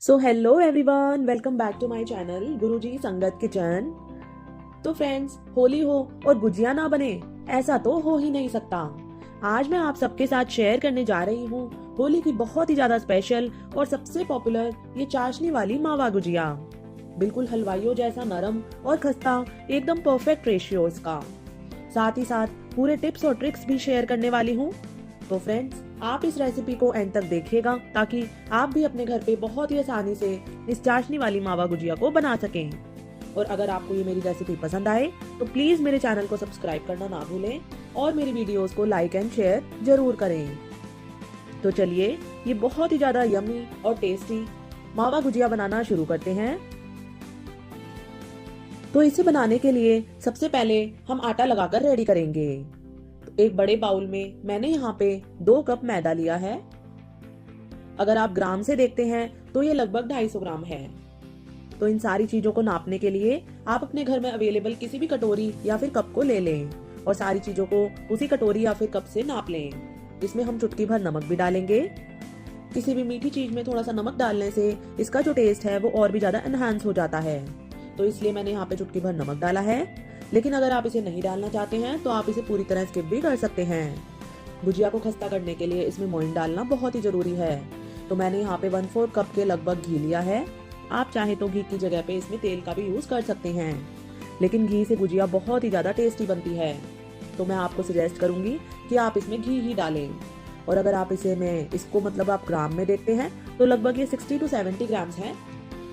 So hello everyone, welcome back to my channel Guruji Sangat Kitchen. तो friends, Holi हो और गुजिया ना बने, ऐसा तो हो ही नहीं सकता। आज मैं आप सबके साथ शेयर करने जा रही हूँ होली की बहुत ही ज्यादा स्पेशल और सबसे पॉपुलर ये चाशनी वाली मावा गुजिया। बिल्कुल हलवाइयों जैसा नरम और खस्ता, एकदम परफेक्ट रेशियो इसका। साथ ही साथ पूरे टिप्स और ट्रिक्स भी शेयर करने वाली हूँ। तो फ्रेंड्स, आप इस रेसिपी को एंड तक देखिएगा ताकि आप भी अपने घर पे बहुत ही आसानी से इस चाशनी वाली मावा गुजिया को बना सकें। और अगर आपको ये मेरी रेसिपी पसंद आए तो प्लीज मेरे चैनल को सब्सक्राइब करना ना भूलें और मेरी वीडियोस को लाइक एंड शेयर जरूर करें। तो चलिए, ये बहुत ही ज्यादा यम्मी और टेस्टी मावा गुजिया बनाना शुरू करते हैं। तो इसे बनाने के लिए सबसे पहले हम आटा लगाकर रेडी करेंगे। तो एक बड़े बाउल में मैंने यहाँ पे 2 कप मैदा लिया है। अगर आप ग्राम से देखते हैं तो ये लगभग 250 ग्राम है। तो इन सारी चीजों को नापने के लिए आप अपने घर में अवेलेबल किसी भी कटोरी या फिर कप को ले लें और सारी चीजों को उसी कटोरी या फिर कप से नाप लें। इसमें हम चुटकी भर नमक भी डालेंगे। किसी भी मीठी चीज में थोड़ा सा नमक डालने से इसका जो टेस्ट है वो और भी ज्यादा एनहांस हो जाता है। तो इसलिए मैंने यहाँ पे चुटकी भर नमक डाला है। लेकिन अगर आप इसे नहीं डालना चाहते हैं तो आप इसे पूरी तरह स्किप भी कर सकते हैं। गुजिया को खस्ता करने के लिए इसमें मोइन डालना बहुत ही जरूरी है। तो मैंने यहाँ पे 1/4 कप के लगभग घी लिया है। आप चाहे तो घी की जगह पे इसमें तेल का भी यूज कर सकते हैं, लेकिन घी से गुजिया बहुत ही ज्यादा टेस्टी बनती है। तो मैं आपको सजेस्ट करूंगी कि आप इसमें घी ही डालें। और अगर आप इसको मतलब आप ग्राम में देखते हैं तो लगभग ये 60 to 70 ग्राम्स है।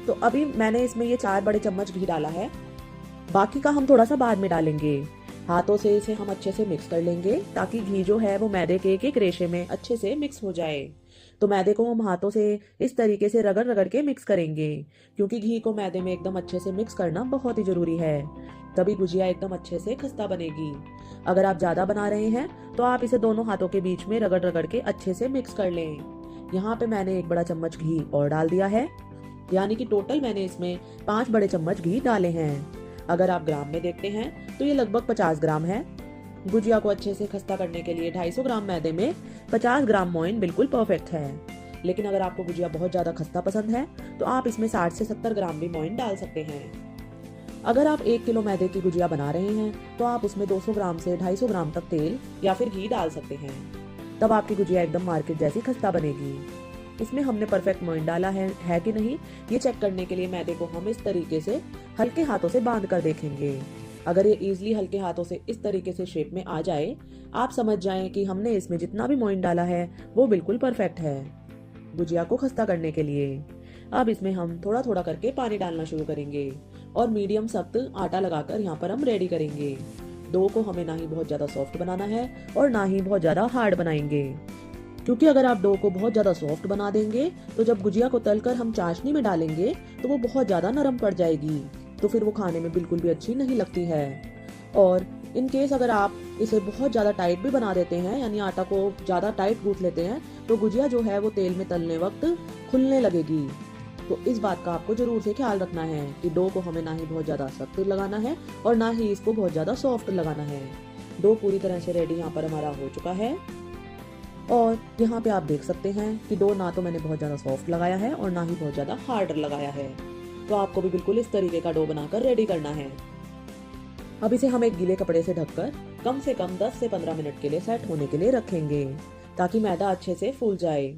तो अभी मैंने इसमें ये 4 बड़े चम्मच घी डाला है। बाकी का हम थोड़ा सा बाद में डालेंगे। हाथों से इसे हम अच्छे से मिक्स कर लेंगे ताकि घी जो है वो मैदे के एक रेशे में अच्छे से मिक्स हो जाए। तो मैदे को हम हाथों से इस तरीके से रगड़ रगड़ के मिक्स करेंगे, क्योंकि घी को मैदे में एकदम अच्छे से मिक्स करना बहुत ही जरूरी है। तभी गुजिया एकदम अच्छे से खस्ता बनेगी। अगर आप ज्यादा बना रहे हैं तो आप इसे दोनों हाथों के बीच में रगड़ रगड़ के अच्छे से मिक्स कर लें। यहाँ पे मैंने 1 बड़ा चम्मच घी और डाल दिया है, यानी कि टोटल मैंने इसमें 5 बड़े चम्मच घी डाले हैं। अगर आप ग्राम में देखते हैं तो ये लगभग 50 ग्राम है। गुजिया को अच्छे से खस्ता करने के लिए 250 ग्राम मैदे में 50 ग्राम मोइन बिल्कुल परफेक्ट है। लेकिन अगर आपको गुजिया बहुत ज्यादा खस्ता पसंद है तो आप इसमें 60 से 70 ग्राम भी मोइन डाल सकते हैं। अगर आप 1 किलो मैदे की गुजिया बना रहे हैं तो आप उसमें 200 ग्राम से 250 ग्राम तक तेल या फिर घी डाल सकते हैं। तब आपकी गुजिया एकदम मार्केट जैसी खस्ता बनेगी। इसमें हमने परफेक्ट मोइन डाला है कि नहीं, ये चेक करने के लिए मैदे को हम इस तरीके से हल्के हाथों से बांध कर देखेंगे। अगर ये इजीली हल्के हाथों से इस तरीके से शेप में आ जाए, आप समझ जाएं कि हमने इसमें जितना भी मोइन डाला है वो बिल्कुल परफेक्ट है गुजिया को खस्ता करने के लिए। अब इसमें हम थोड़ा थोड़ा करके पानी डालना शुरू करेंगे और मीडियम सख्त आटा लगाकर यहाँ पर हम रेडी करेंगे। डो को हमें ना ही बहुत ज्यादा सॉफ्ट बनाना है और ना ही बहुत ज्यादा हार्ड बनाएंगे, क्योंकि अगर आप डो को बहुत ज्यादा सॉफ्ट बना देंगे तो जब गुजिया को तलकर हम चाशनी में डालेंगे तो वो बहुत ज्यादा नरम पड़ जाएगी। तो फिर वो खाने में बिल्कुल भी अच्छी नहीं लगती है। और इन केस अगर आप इसे बहुत ज्यादा टाइट भी बना देते हैं, यानी आटा को ज्यादा टाइट गूंथ लेते हैं, तो गुजिया जो है वो तेल में तलने वक्त खुलने लगेगी। तो इस बात का आपको जरूर से ख्याल रखना है कि डो को हमें ना ही बहुत ज्यादा सख्त लगाना है और ना ही इसको बहुत ज्यादा सॉफ्ट लगाना है। डो पूरी तरह से रेडी यहाँ पर हमारा हो चुका है। और यहाँ पे आप देख सकते हैं कि डो ना तो मैंने बहुत ज्यादा सॉफ्ट लगाया है और ना ही बहुत ज्यादा हार्ड लगाया है। तो आपको भी बिल्कुल इस तरीके का डो बनाकर रेडी करना है। अब इसे हम एक गीले कपड़े से ढककर कम से कम 10 से 15 मिनट के लिए सेट होने के लिए रखेंगे, ताकि मैदा अच्छे से फूल जाए।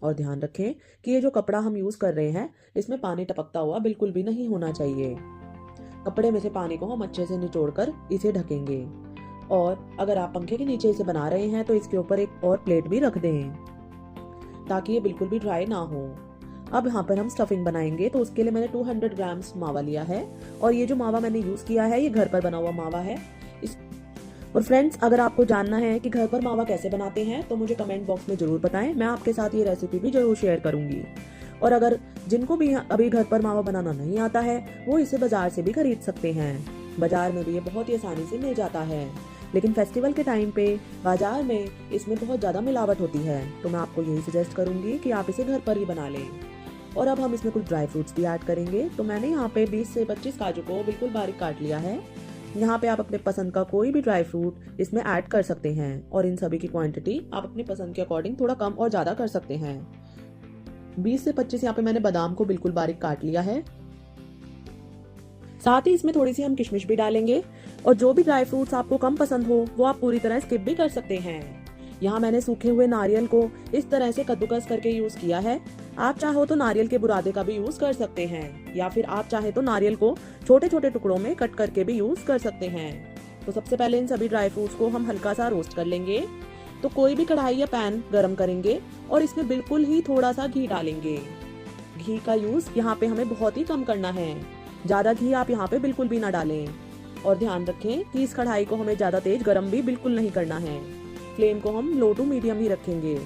और ध्यान रखें कि ये जो कपड़ा हम यूज कर रहे हैं इसमें पानी टपकता हुआ बिल्कुल भी नहीं होना चाहिए। कपड़े में से पानी को हम अच्छे से निचोड़कर इसे ढकेंगे। और अगर आप पंखे के नीचे इसे बना रहे हैं तो इसके ऊपर एक और प्लेट भी रख दें, ताकि ये बिल्कुल भी ड्राई ना हो। अब यहाँ पर हम स्टफिंग बनाएंगे, तो उसके लिए मैंने 200 ग्राम्स मावा लिया है। और ये जो मावा मैंने यूज किया है ये घर पर बना हुआ मावा है। और फ्रेंड्स, अगर आपको जानना है कि घर पर मावा कैसे बनाते हैं तो मुझे कमेंट बॉक्स में जरूर बताएं, मैं आपके साथ ये रेसिपी भी जरूर शेयर करूंगी। और अगर जिनको भी अभी घर पर मावा बनाना नहीं आता है वो इसे बाजार से भी खरीद सकते हैं। बाजार में भी ये बहुत ही आसानी से मिल जाता है, लेकिन फेस्टिवल के टाइम पे बाजार में इसमें बहुत ज्यादा मिलावट होती है। तो मैं आपको यही सजेस्ट करूंगी कि आप इसे घर पर ही बना लें। और अब हम इसमें कुछ ड्राई फ्रूट्स भी ऐड करेंगे। तो मैंने यहाँ पे 20 से 25 काजू को बिल्कुल बारीक काट लिया है। यहाँ पे आप अपने पसंद का कोई भी ड्राई फ्रूट इसमें ऐड कर सकते हैं और इन सभी की क्वांटिटी आप अपनी पसंद के अकॉर्डिंग थोड़ा कम और ज्यादा कर सकते हैं। 20 से 25 यहाँ पे मैंने बादाम को बिल्कुल बारीक काट लिया है। साथ ही इसमें थोड़ी सी हम किशमिश भी डालेंगे और जो भी ड्राई फ्रूट्स आपको कम पसंद हो वो आप पूरी तरह स्किप भी कर सकते हैं। यहाँ मैंने सूखे हुए नारियल को इस तरह से कद्दूकस करके यूज किया है। आप चाहो तो नारियल के बुरादे का भी यूज कर सकते हैं या फिर आप चाहे तो नारियल को छोटे छोटे टुकड़ों में कट करके भी यूज कर सकते हैं। तो सबसे पहले इन सभी ड्राई फ्रूट्स को हम हल्का सा रोस्ट कर लेंगे। तो कोई भी कढ़ाई या पैन गरम करेंगे और इसमें बिल्कुल ही थोड़ा सा घी डालेंगे। घी का यूज यहाँ पे हमें बहुत ही कम करना है, ज्यादा घी आप यहाँ पे बिल्कुल भी ना डालें। और ध्यान रखें कि इस कढ़ाई को हमें ज्यादा तेज गरम भी बिल्कुल नहीं करना है। फ्लेम को हम लो टू मीडियम ही रखेंगे।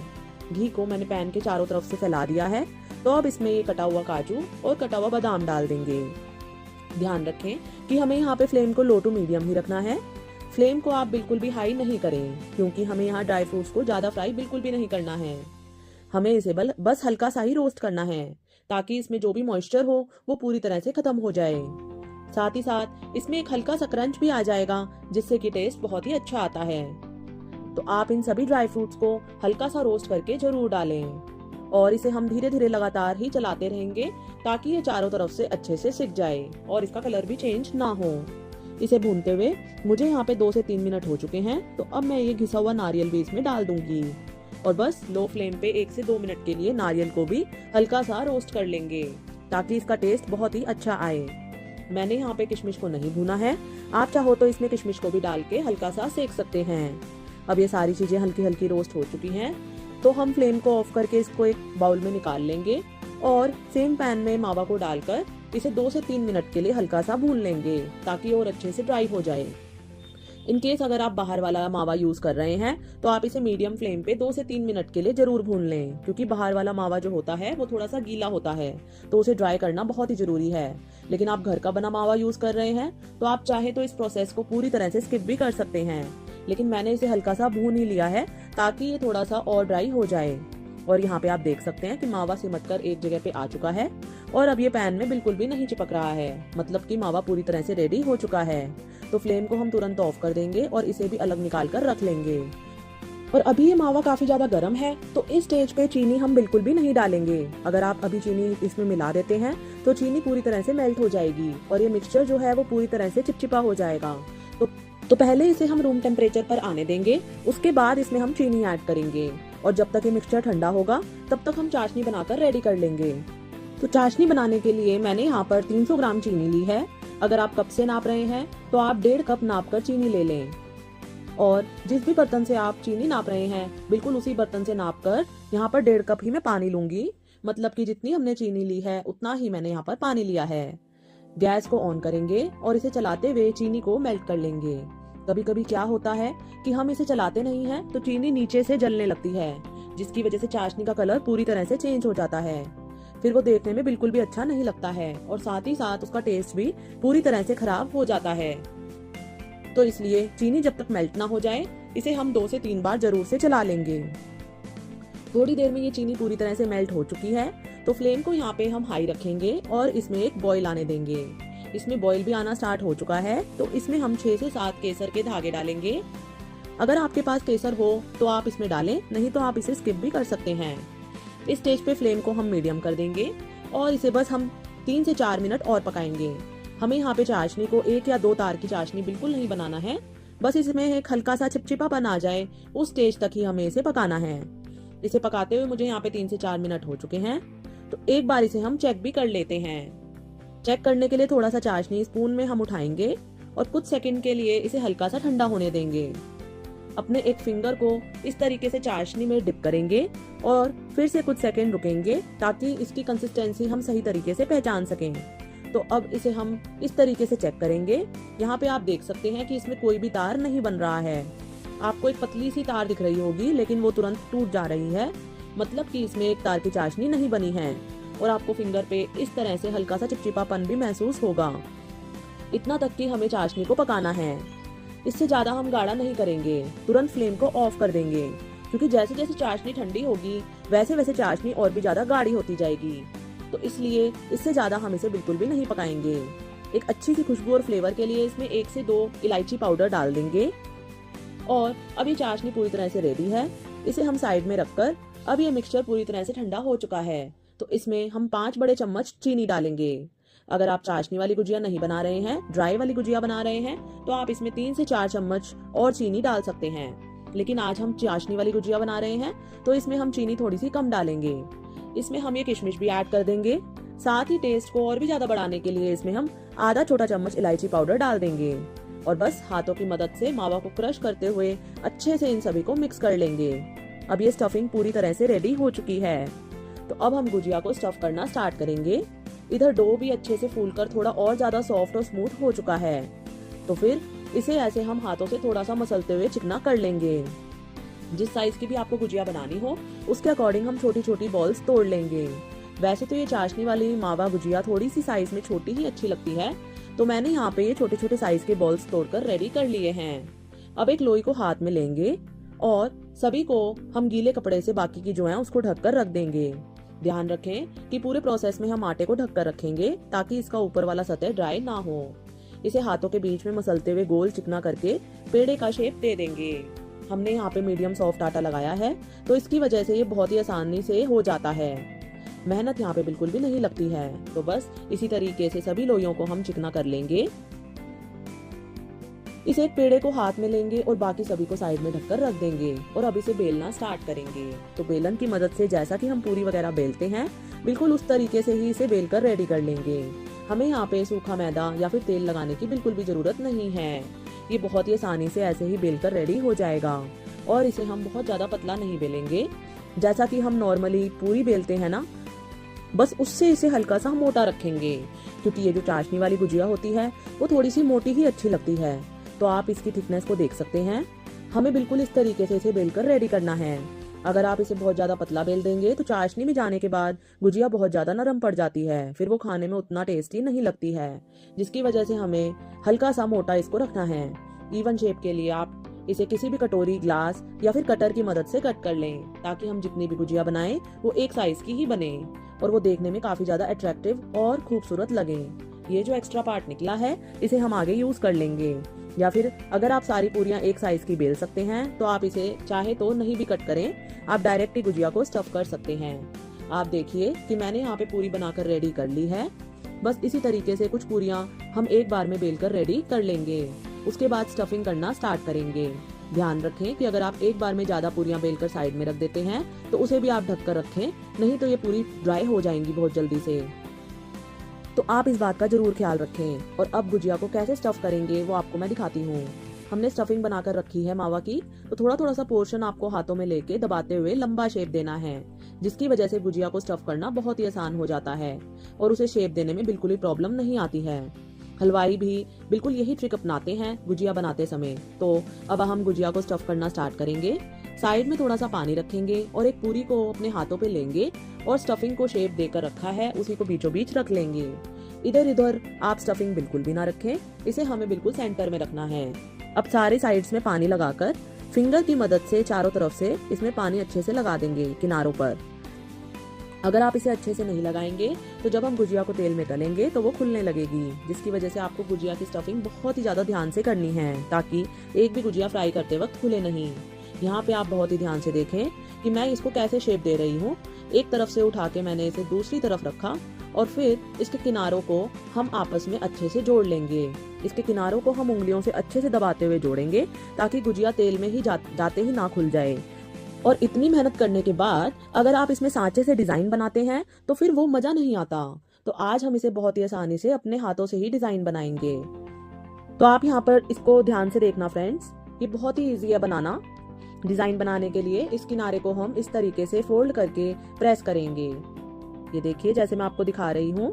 घी को मैंने पैन के चारों तरफ से फैला दिया है। तो अब इसमें ये कटा हुआ काजू और कटा हुआ बादाम डाल देंगे। ध्यान रखें कि हमें यहाँ पे फ्लेम को लो टू मीडियम ही रखना है। फ्लेम को आप बिल्कुल भी हाई नहीं करें क्योंकि हमें यहाँ ड्राई फ्रूट्स को ज्यादा फ्राई बिल्कुल भी नहीं करना है। हमें इसे बस हल्का सा ही रोस्ट करना है ताकि इसमें जो भी मॉइस्चर हो वो पूरी तरह से खत्म हो जाए। साथ ही साथ इसमें एक हल्का सा क्रंच भी आ जाएगा जिससे कि टेस्ट बहुत ही अच्छा आता है। तो आप इन सभी ड्राई फ्रूट्स को हल्का सा रोस्ट करके जरूर डालें और इसे हम धीरे धीरे लगातार ही चलाते रहेंगे ताकि ये चारों तरफ से अच्छे से सिक जाए और इसका कलर भी चेंज ना हो। इसे भूनते हुए मुझे यहाँ पे 2 से 3 मिनट हो चुके हैं। तो अब मैं ये घिसा हुआ नारियल भी इसमें डाल दूंगी और बस लो फ्लेम पे 1 से 2 मिनट के लिए नारियल को भी हल्का सा रोस्ट कर लेंगे ताकि इसका टेस्ट बहुत ही अच्छा आए। मैंने यहाँ पे किशमिश को नहीं भूना है, आप चाहो तो इसमें किशमिश को भी डाल के हल्का सा सेक सकते हैं। अब ये सारी चीजें हल्की हल्की रोस्ट हो चुकी हैं तो हम फ्लेम को ऑफ करके इसको एक बाउल में निकाल लेंगे और सेम पैन में मावा को डालकर इसे 2 से 3 मिनट के लिए हल्का सा भून लेंगे ताकि और अच्छे से ड्राई हो जाए। इन केस अगर आप बाहर वाला मावा यूज कर रहे हैं तो आप इसे मीडियम फ्लेम पे 2 से 3 मिनट के लिए जरूर भून लें क्योंकि बाहर वाला मावा जो होता है वो थोड़ा सा गीला होता है तो उसे ड्राई करना बहुत ही जरूरी है। लेकिन आप घर का बना मावा यूज कर रहे हैं तो आप चाहे तो इस प्रोसेस को पूरी तरह से स्किप भी कर सकते हैं, लेकिन मैंने इसे हल्का सा भून ही लिया है ताकि ये थोड़ा सा और ड्राई हो जाए। और यहाँ पे आप देख सकते हैं कि मावा सिमट कर एक जगह पे आ चुका है और अब ये पैन में बिल्कुल भी नहीं चिपक रहा है, मतलब कि मावा पूरी तरह से रेडी हो चुका है। तो फ्लेम को हम तुरंत ऑफ कर देंगे और इसे भी अलग निकाल कर रख लेंगे। और अभी ये मावा काफी ज्यादा गर्म है तो इस स्टेज पे चीनी हम बिल्कुल भी नहीं डालेंगे। अगर आप अभी चीनी इसमें मिला देते हैं तो चीनी पूरी तरह से मेल्ट हो जाएगी और ये मिक्सचर जो है वो पूरी तरह से चिपचिपा हो जाएगा। तो पहले इसे हम रूम टेम्परेचर पर आने देंगे, उसके बाद इसमें हम चीनी ऐड करेंगे और जब तक ये मिक्सचर ठंडा होगा तब तक हम चाशनी बनाकर रेडी कर लेंगे। तो चाशनी बनाने के लिए मैंने यहाँ पर 300 ग्राम चीनी ली है। अगर आप कप से नाप रहे हैं तो आप 1.5 कप नाप कर चीनी ले लें और जिस भी बर्तन से आप चीनी नाप रहे हैं बिल्कुल उसी बर्तन से नाप कर यहाँ पर 1.5 कप ही मैं पानी लूंगी, मतलब कि जितनी हमने चीनी ली है उतना ही मैंने यहाँ पर पानी लिया है। गैस को ऑन करेंगे और इसे चलाते हुए चीनी को मेल्ट कर लेंगे। कभी कभी क्या होता है कि हम इसे चलाते नहीं हैं तो चीनी नीचे से जलने लगती है जिसकी वजह से चाशनी का कलर पूरी तरह से चेंज हो जाता है, फिर वो देखने में बिल्कुल भी अच्छा नहीं लगता है और साथ ही साथ उसका टेस्ट भी पूरी तरह से खराब हो जाता है। तो इसलिए चीनी जब तक मेल्ट ना हो जाए इसे हम 2 से 3 बार जरूर से चला लेंगे। थोड़ी देर में ये चीनी पूरी तरह से मेल्ट हो चुकी है तो फ्लेम को यहाँ पे हम हाई रखेंगे और इसमें एक बॉईल आने देंगे। इसमें बॉईल भी आना स्टार्ट हो चुका है तो इसमें हम 6 से 7 केसर के धागे डालेंगे। अगर आपके पास केसर हो तो आप इसमें डालें, नहीं तो आप इसे स्किप भी कर सकते हैं। इस स्टेज पे फ्लेम को हम मीडियम कर देंगे और इसे बस हम 3 से 4 मिनट और पकाएंगे। हमें यहाँ पे चाशनी को 1 या 2 तार की चाशनी बिल्कुल नहीं बनाना है, बस इसमें एक हल्का सा चिपचिपापन आ जाए उस स्टेज तक ही हमें इसे पकाना है। इसे पकाते हुए मुझे यहाँ पे 3 से 4 मिनट हो चुके हैं तो एक बार इसे हम चेक भी कर लेते हैं। चेक करने के लिए थोड़ा सा चाशनी स्पून में हम उठाएंगे और कुछ सेकंड के लिए इसे हल्का सा ठंडा होने देंगे। अपने एक फिंगर को इस तरीके से चाशनी में डिप करेंगे और फिर से कुछ सेकंड रुकेंगे ताकि इसकी कंसिस्टेंसी हम सही तरीके से पहचान सकें। तो अब इसे हम इस तरीके से चेक करेंगे। यहाँ पे आप देख सकते हैं कि इसमें कोई भी तार नहीं बन रहा है। आपको एक पतली सी तार दिख रही होगी लेकिन वो तुरंत टूट जा रही है, मतलब कि इसमें एक तार की चाशनी नहीं बनी है और आपको फिंगर पे इस तरह से हल्का सा चिपचिपापन भी महसूस होगा। इतना तक कि हमें चाशनी को पकाना है, इससे ज्यादा हम गाढ़ा नहीं करेंगे। तुरंत फ्लेम को ऑफ कर देंगे क्योंकि जैसे जैसे चाशनी ठंडी होगी वैसे वैसे चाशनी और भी ज्यादा गाढ़ी होती जाएगी, तो इसलिए इससे ज्यादा हम इसे बिल्कुल भी नहीं पकाएंगे। एक अच्छी सी खुशबू और फ्लेवर के लिए इसमें 1 से 2 इलायची पाउडर डाल देंगे। और अब ये चाशनी पूरी तरह से रेडी है, इसे हम साइड में रखकर अब ये मिक्सचर पूरी तरह से ठंडा हो चुका है तो इसमें हम 5 बड़े चम्मच चीनी डालेंगे। अगर आप चाशनी वाली गुजिया नहीं बना रहे हैं, ड्राई वाली गुजिया बना रहे हैं, तो आप इसमें 3 से 4 चम्मच और चीनी डाल सकते हैं। लेकिन आज हम चाशनी वाली गुजिया बना रहे हैं, तो इसमें हम चीनी थोड़ी सी कम डालेंगे। इसमें हम ये किशमिश भी ऐड कर देंगे। साथ ही टेस्ट को और भी ज्यादा बढ़ाने के लिए इसमें हम आधा छोटा चम्मच इलायची पाउडर डाल देंगे और बस हाथों की मदद से मावा को क्रश करते हुए अच्छे से इन सभी को मिक्स कर लेंगे। अब ये स्टफिंग पूरी तरह से रेडी हो चुकी है। तो अब हम गुजिया को स्टफ करना स्टार्ट करेंगे। इधर डो भी अच्छे से फूलकर थोड़ा और ज्यादा सॉफ्ट और स्मूथ हो चुका है। तो फिर इसे ऐसे हम हाथों से थोड़ा सा मसलते हुए चिकना कर लेंगे। जिस साइज की भी आपको गुजिया बनानी हो उसके अकॉर्डिंग हम छोटी छोटी बॉल्स तोड़ लेंगे। वैसे तो ये चाशनी वाली मावा गुजिया थोड़ी सी साइज में छोटी ही अच्छी लगती है, तो मैंने यहाँ पे ये छोटे छोटे साइज के बॉल्स तोड़कर रेडी कर लिए हैं। अब एक लोई को हाथ में लेंगे और सभी को हम गीले कपड़े से बाकी की जो है उसको ढककर रख देंगे। ध्यान रखें कि पूरे प्रोसेस में हम आटे को ढककर रखेंगे ताकि इसका ऊपर वाला सतह ड्राई ना हो। इसे हाथों के बीच में मसलते हुए गोल चिकना करके पेड़े का शेप दे देंगे। हमने यहाँ पे मीडियम सॉफ्ट आटा लगाया है, तो इसकी वजह से ये बहुत ही आसानी से हो जाता है। मेहनत यहाँ पे बिल्कुल भी नहीं लगती है। तो बस इसी तरीके से सभी लोइयों को हम चिकना कर लेंगे। इस एक पेड़े को हाथ में लेंगे और बाकी सभी को साइड में ढककर रख देंगे और अब इसे बेलना स्टार्ट करेंगे। तो बेलन की मदद से जैसा कि हम पूरी वगैरह बेलते हैं, बिल्कुल उस तरीके से ही इसे बेलकर रेडी कर लेंगे। हमें यहाँ पे सूखा मैदा या फिर तेल लगाने की बिल्कुल भी जरूरत नहीं है। ये बहुत ही आसानी से ऐसे ही बेलकर रेडी हो जाएगा। और इसे हम बहुत ज्यादा पतला नहीं बेलेंगे, जैसा कि हम नॉर्मली पूरी बेलते हैं ना, बस उससे इसे हल्का सा मोटा रखेंगे, क्योंकि ये जो चाशनी वाली गुजिया होती है वो थोड़ी सी मोटी ही अच्छी लगती है। तो आप इसकी थिकनेस को देख सकते हैं। हमें बिल्कुल इस तरीके से इसे बेलकर रेडी करना है। अगर आप इसे बहुत ज्यादा पतला बेल देंगे तो चाशनी में जाने के बाद गुजिया बहुत ज्यादा नरम पड़ जाती है, फिर वो खाने में उतना टेस्टी नहीं लगती है, जिसकी वजह से हमें हल्का सा मोटा इसको रखना है। इवन शेप के लिए आप इसे किसी भी कटोरी, ग्लास या फिर कटर की मदद से कट कर लें, ताकि हम जितनी भी गुजिया बनाएं वो एक साइज की ही बने और वो देखने में काफी ज्यादा अट्रैक्टिव और खूबसूरत लगे। ये जो एक्स्ट्रा पार्ट निकला है इसे हम आगे यूज कर लेंगे, या फिर अगर आप सारी पूरियां एक साइज की बेल सकते हैं तो आप इसे चाहे तो नहीं भी कट करें, आप डायरेक्ट ही गुजिया को स्टफ कर सकते हैं। आप देखिए कि मैंने यहाँ पे पूरी बनाकर रेडी कर ली है। बस इसी तरीके से कुछ पूरियां हम एक बार में बेलकर रेडी कर लेंगे। उसके बाद स्टफिंग करना स्टार्ट करेंगे। ध्यान रखें कि अगर आप एक बार में ज्यादा पूरियां बेलकर साइड में रख देते हैं तो उसे भी आप ढककर रखें, नहीं तो ये पूरी ड्राई हो जाएंगी बहुत जल्दी से। तो आप इस बात का जरूर ख्याल रखें। और अब गुजिया को कैसे स्टफ करेंगे वो आपको मैं दिखाती हूँ। हमने स्टफिंग बनाकर रखी है मावा की, तो थोड़ा थोड़ा सा पोर्शन आपको हाथों में लेके दबाते हुए लंबा शेप देना है, जिसकी वजह से गुजिया को स्टफ करना बहुत ही आसान हो जाता है और उसे शेप देने में बिल्कुल भी प्रॉब्लम नहीं आती है। हलवाई भी बिल्कुल यही ट्रिक अपनाते हैं गुजिया बनाते समय। तो अब हम गुजिया को स्टफ करना स्टार्ट करेंगे। साइड में थोड़ा सा पानी रखेंगे और एक पूरी को अपने हाथों पे लेंगे और स्टफिंग को शेप देकर रखा है उसी को बीचों बीच रख लेंगे। इधर इधर आप स्टफिंग बिल्कुल भी ना रखें, इसे हमें बिल्कुल सेंटर में रखना है। अब सारे साइड्स में पानी लगाकर फिंगर की मदद से चारों तरफ से इसमें पानी अच्छे से लगा देंगे किनारों पर। अगर आप इसे अच्छे से नहीं लगाएंगे तो जब हम गुजिया को तेल में तलेंगे तो वो खुलने लगेगी, जिसकी वजह से आपको गुजिया की स्टफिंग बहुत ही ज्यादा ध्यान से करनी है, ताकि एक भी गुजिया फ्राई करते वक्त खुले नहीं। यहाँ पे आप बहुत ही ध्यान से देखें कि मैं इसको कैसे शेप दे रही हूँ। एक तरफ से उठा के मैंने इसे दूसरी तरफ रखा और फिर इसके किनारों को हम आपस में अच्छे से जोड़ लेंगे। इसके किनारों को हम उंगलियों से अच्छे से दबाते हुए जोड़ेंगे, ताकि गुजिया तेल में ही जाते ही ना खुल जाए। और इतनी मेहनत करने के बाद अगर आप इसमें सांचे से डिजाइन बनाते हैं तो फिर वो मजा नहीं आता। तो आज हम इसे बहुत ही आसानी से अपने हाथों से ही डिजाइन बनाएंगे। तो आप यहाँ पर इसको ध्यान से देखना फ्रेंड्स, ये बहुत ही इजी है बनाना। डिजाइन बनाने के लिए इस किनारे को हम इस तरीके से फोल्ड करके प्रेस करेंगे। ये देखिए जैसे मैं आपको दिखा रही हूँ।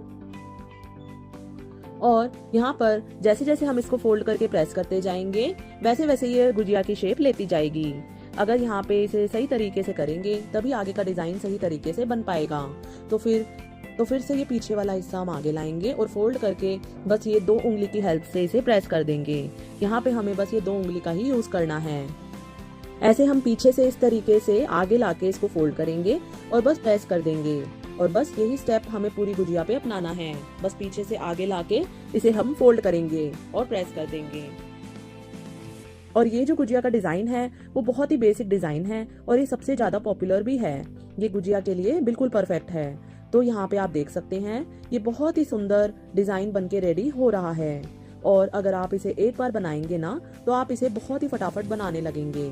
और यहाँ पर जैसे जैसे हम इसको फोल्ड करके प्रेस करते जाएंगे वैसे वैसे ये गुजिया की शेप लेती जाएगी। अगर यहाँ पे इसे सही तरीके से करेंगे तभी आगे का डिजाइन सही तरीके से बन पाएगा। तो फिर से ये पीछे वाला हिस्सा हम आगे लाएंगे और फोल्ड करके बस ये 2 उंगली की हेल्प से इसे प्रेस कर देंगे। यहाँ पे हमें बस ये 2 उंगली का ही यूज करना है। ऐसे हम पीछे से इस तरीके से आगे लाके इसको फोल्ड करेंगे और बस प्रेस कर देंगे। और बस यही स्टेप हमें पूरी गुजिया पे अपनाना है। बस पीछे से आगे लाके इसे हम फोल्ड करेंगे और प्रेस कर देंगे। और ये जो गुजिया का डिजाइन है वो बहुत ही बेसिक डिजाइन है और ये सबसे ज्यादा पॉपुलर भी है। ये गुजिया के लिए बिल्कुल परफेक्ट है। तो यहाँ पे आप देख सकते हैं ये बहुत ही सुंदर डिजाइन बनके रेडी हो रहा है। और अगर आप इसे एक बार बनाएंगे ना तो आप इसे बहुत ही फटाफट बनाने लगेंगे।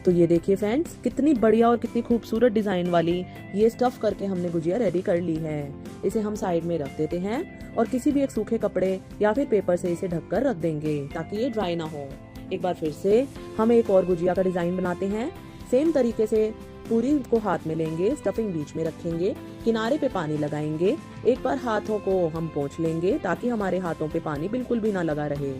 तो ये देखिए फ्रेंड्स, कितनी बढ़िया और कितनी खूबसूरत डिजाइन वाली ये स्टफ करके हमने गुजिया रेडी कर ली है। इसे हम साइड में रख देते हैं और किसी भी एक सूखे कपड़े या फिर पेपर से इसे ढककर रख देंगे ताकि ये ड्राई ना हो। एक बार फिर से हम एक और गुजिया का डिजाइन बनाते हैं। सेम तरीके से पूरी को हाथ में लेंगे, स्टफिंग बीच में रखेंगे, किनारे पे पानी लगाएंगे। एक बार हाथों को हम पोंछ लेंगे ताकि हमारे हाथों पे पानी बिल्कुल भी ना लगा रहे।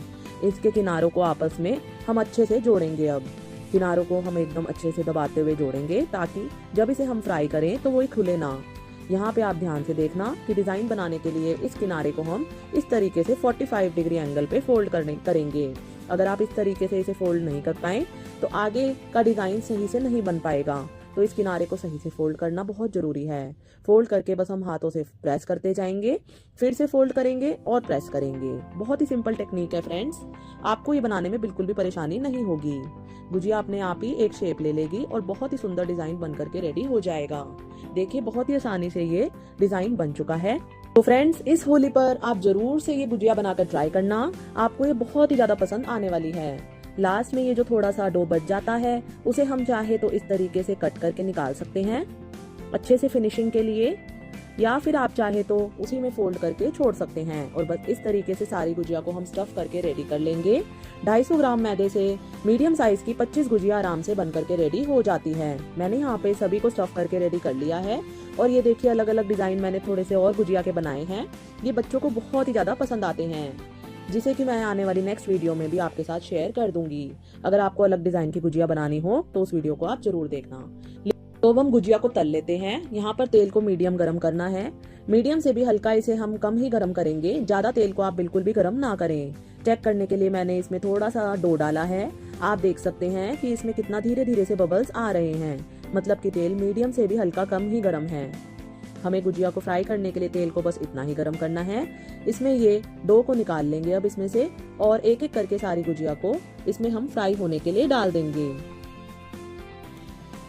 इसके किनारों को आपस में हम अच्छे से जोड़ेंगे। अब किनारों को हम एकदम अच्छे से दबाते हुए जोड़ेंगे ताकि जब इसे हम फ्राई करें तो वो खुले ना। यहाँ पे आप ध्यान से देखना कि डिजाइन बनाने के लिए इस किनारे को हम इस तरीके से 45 डिग्री एंगल पे फोल्ड करेंगे। अगर आप इस तरीके से इसे फोल्ड नहीं कर पाए तो आगे का डिजाइन सही से नहीं बन पाएगा। तो इस किनारे को सही से फोल्ड करना बहुत जरूरी है। फोल्ड करके बस हम हाथों से प्रेस करते जाएंगे, फिर से फोल्ड करेंगे और प्रेस करेंगे। बहुत ही सिंपल टेक्निक है फ्रेंड्स, आपको ये बनाने में बिल्कुल भी परेशानी नहीं होगी। गुजिया अपने आप ही एक शेप ले लेगी और बहुत ही सुंदर डिजाइन बन करके रेडी हो जाएगा। देखिए बहुत ही आसानी से ये डिजाइन बन चुका है। तो फ्रेंड्स, इस होली पर आप जरूर से ये गुजिया बनाकर ट्राई करना, आपको ये बहुत ही ज्यादा पसंद आने वाली है। लास्ट में ये जो थोड़ा सा डो बच जाता है उसे हम चाहे तो इस तरीके से कट करके निकाल सकते हैं अच्छे से फिनिशिंग के लिए, या फिर आप चाहे तो उसी में फोल्ड करके छोड़ सकते हैं। और बस इस तरीके से सारी गुजिया को हम स्टफ करके रेडी कर लेंगे। 250 ग्राम मैदे से मीडियम साइज की 25 गुजिया आराम से बन करके रेडी हो जाती है। मैंने यहाँ पे सभी को स्टफ करके रेडी कर लिया है। और ये देखिए अलग अलग डिजाइन मैंने थोड़े से और गुजिया के बनाए हैं। ये बच्चों को बहुत ही ज्यादा पसंद आते हैं, जिसे कि मैं आने वाली नेक्स्ट वीडियो में भी आपके साथ शेयर कर दूंगी। अगर आपको अलग डिजाइन की गुजिया बनानी हो तो उस वीडियो को आप जरूर देखना। तो हम गुजिया को तल लेते हैं। यहाँ पर तेल को मीडियम गरम करना है। मीडियम से भी हल्का इसे हम कम ही गरम करेंगे, ज्यादा तेल को आप बिल्कुल भी गरम ना करें। चेक करने के लिए मैंने इसमें थोड़ा सा डो डाला है। आप देख सकते हैं कि इसमें कितना धीरे धीरे से बबल्स आ रहे हैं, मतलब कि तेल मीडियम से भी हल्का कम ही गरम है। हमें गुजिया को फ्राई करने के लिए तेल को बस इतना ही गरम करना है। इसमें ये डो को निकाल लेंगे अब इसमें से, और एक एक करके सारी गुजिया को इसमें हम फ्राई होने के लिए डाल देंगे।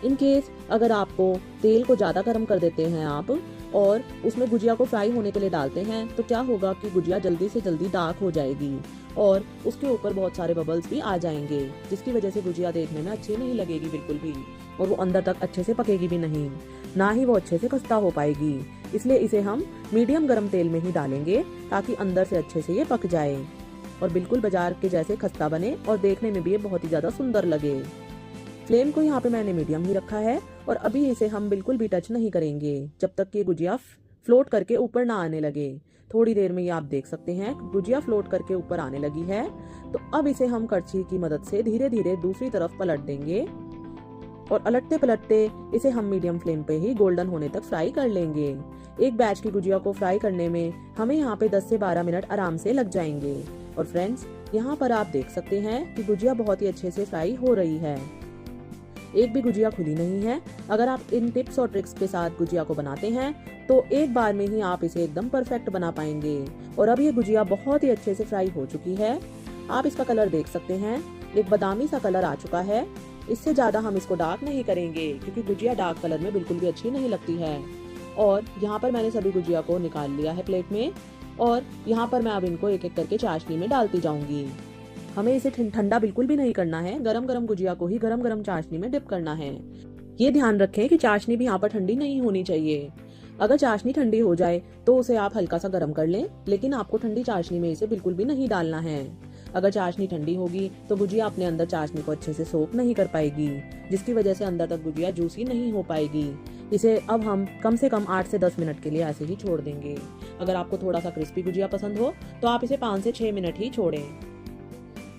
इन केस अगर आपको तेल को ज्यादा गर्म कर देते हैं आप और उसमें गुजिया को फ्राई होने के लिए डालते हैं तो क्या होगा कि गुजिया जल्दी से जल्दी डार्क हो जाएगी और उसके ऊपर बहुत सारे बबल्स भी आ जाएंगे, जिसकी वजह से गुजिया देखने में अच्छी नहीं लगेगी बिल्कुल भी, और वो अंदर तक अच्छे से पकेगी भी नहीं, ना ही वो अच्छे से खस्ता हो पाएगी। इसलिए इसे हम मीडियम गरम तेल में ही डालेंगे ताकि अंदर से अच्छे से ये पक जाए और बिल्कुल बाजार के जैसे खस्ता बने और देखने में भी ये बहुत ही ज्यादा सुंदर लगे। फ्लेम को यहाँ पे मैंने मीडियम ही रखा है और अभी इसे हम बिल्कुल भी टच नहीं करेंगे जब तक कि गुजिया फ्लोट करके ऊपर ना आने लगे। थोड़ी देर में ये आप देख सकते हैं गुजिया फ्लोट करके ऊपर आने लगी है। तो अब इसे हम कड़छी की मदद से धीरे धीरे दूसरी तरफ पलट देंगे और अलटते पलटते इसे हम मीडियम फ्लेम पे ही गोल्डन होने तक फ्राई कर लेंगे। एक बैच की गुजिया को फ्राई करने में हमें यहाँ पे 10 से 12 मिनट आराम से लग जाएंगे। और फ्रेंड्स, यहाँ पर आप देख सकते हैं कि गुजिया बहुत ही अच्छे से फ्राई हो रही है, एक भी गुजिया खुली नहीं है। अगर आप इन टिप्स और ट्रिक्स के साथ गुजिया को बनाते हैं तो एक बार में ही आप इसे एकदम परफेक्ट बना पाएंगे। और अब ये गुजिया बहुत ही अच्छे से फ्राई हो चुकी है। आप इसका कलर देख सकते हैं, एक बादामी सा कलर आ चुका है। इससे ज्यादा हम इसको डार्क नहीं करेंगे क्योंकि गुजिया डार्क कलर में बिल्कुल भी अच्छी नहीं लगती है। और यहाँ पर मैंने सभी गुजिया को निकाल लिया है प्लेट में और यहाँ पर मैं अब इनको एक एक करके चाशनी में डालती जाऊंगी। हमें इसे ठंडा बिल्कुल भी नहीं करना है, गरम गरम गुजिया को ही गरम गरम चाशनी में डिप करना है। ये ध्यान रखें कि चाशनी भी यहाँ पर ठंडी नहीं होनी चाहिए। अगर चाशनी ठंडी हो जाए तो उसे आप हल्का सा गरम कर लें, लेकिन आपको ठंडी चाशनी में इसे बिल्कुल भी नहीं डालना है। अगर चाशनी ठंडी होगी तो गुजिया अपने अंदर चाशनी को अच्छे से सोख नहीं कर पाएगी, जिसकी वजह से अंदर तक गुजिया जूसी नहीं हो पाएगी। इसे अब हम कम से कम 8 से 10 मिनट के लिए ऐसे ही छोड़ देंगे। अगर आपको थोड़ा सा क्रिस्पी गुजिया पसंद हो तो आप इसे 5 से 6 मिनट ही छोड़ें।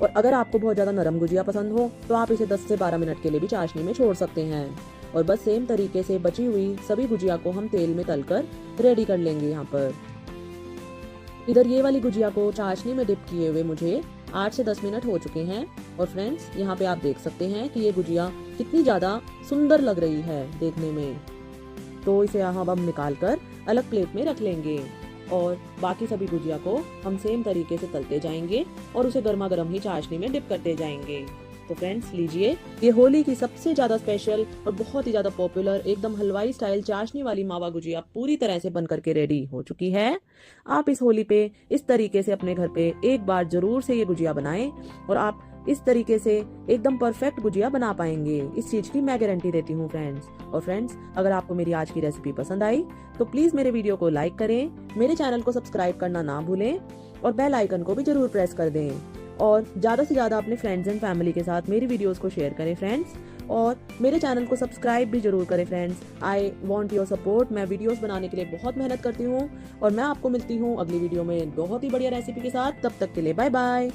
और अगर आपको बहुत ज्यादा नरम गुजिया पसंद हो तो आप इसे 10 से 12 मिनट के लिए भी चाशनी में छोड़ सकते हैं। और बस सेम तरीके से बची हुई सभी गुजिया को हम तेल में तलकर रेडी कर लेंगे। यहाँ पर इधर ये वाली गुजिया को चाशनी में डिप किए हुए मुझे 8 से 10 मिनट हो चुके हैं। और फ्रेंड्स, यहाँ पे आप देख सकते हैं कि ये गुजिया कितनी ज्यादा सुंदर लग रही है देखने में। तो इसे यहाँ हम निकाल कर अलग प्लेट में रख लेंगे और बाकी सभी गुजिया को हम सेम तरीके से तलते जाएंगे और उसे गर्मा गर्म ही चाशनी में डिप करते जाएंगे। तो फ्रेंड्स लीजिए, ये होली की सबसे ज्यादा स्पेशल और बहुत ही ज्यादा पॉपुलर एकदम हलवाई स्टाइल चाशनी वाली मावा गुजिया पूरी तरह से बन करके रेडी हो चुकी है। आप इस होली पे इस तरीके से अपने घर पे एक बार जरूर से ये गुजिया बनाएं और आप इस तरीके से एकदम परफेक्ट गुजिया बना पाएंगे, इस चीज की मैं गारंटी देती हूँ फ्रेंड्स। और फ्रेंड्स, अगर आपको मेरी आज की रेसिपी पसंद आई तो प्लीज मेरे वीडियो को लाइक करें, मेरे चैनल को सब्सक्राइब करना ना भूलें और बेल आइकन को भी जरूर प्रेस कर दें। और ज्यादा से ज्यादा अपने फ्रेंड्स एंड फैमिली के साथ मेरी वीडियोस को शेयर करें फ्रेंड्स, और मेरे चैनल को सब्सक्राइब भी जरूर करें friends. I want your support. मैं वीडियोस बनाने के लिए बहुत मेहनत करती हूँ और मैं आपको मिलती हूँ अगली वीडियो में बहुत ही बढ़िया रेसिपी के साथ। तब तक के लिए बाय बाय।